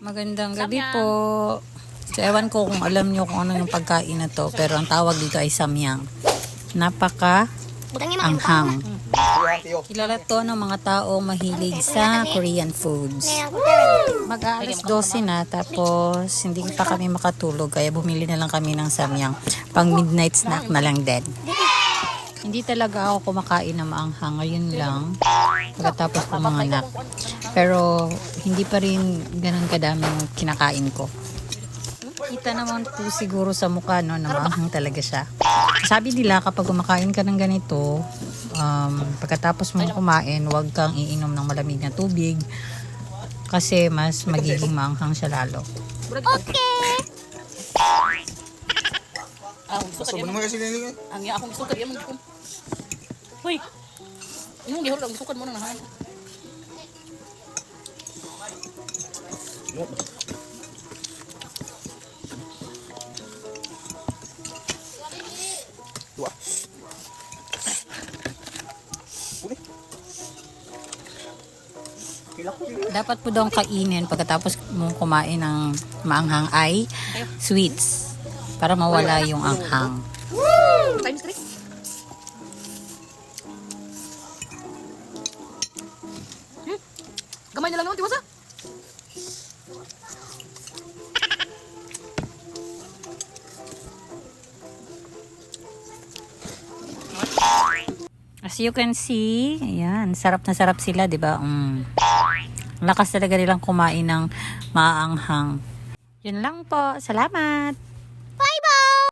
Magandang gabi po. So, ewan ko kung alam nyo kung ano yung pagkain na to. Pero ang tawag dito ay samyang. Napaka anghang. Kilala to ng mga tao mahilig sa Korean foods. Mag-aalas 12 na tapos hindi pa kami makatulog kaya bumili na lang kami ng samyang. Pang midnight snack na lang din. Hindi talaga ako kumakain ng maanghang. Ngayon lang. Pagkatapos ko mga anak. Pero hindi pa rin ganun kadaming kinakain ko. Kita naman po siguro sa mukha no, na maanghang talaga siya. Sabi nila kapag kumakain ka ng ganito, pagkatapos mong kumain, huwag kang iinom ng malamig na tubig kasi mas magiging maanghang siya lalo. Okay. So, naman kasi nila. Ang iya akong sukat yan mo. Hoy. Yung gihor ang sukat mo nang nahan. Dua. Dapat po daw kainin pagkatapos mong kumain ng maanghang ay sweets para mawala yung anghang. Times 3. Gamay na lang naman, tiwasa. As you can see, ayan, sarap na sarap sila, di ba? Lakas talaga nilang kumain ng maanghang. Yun lang po. Salamat!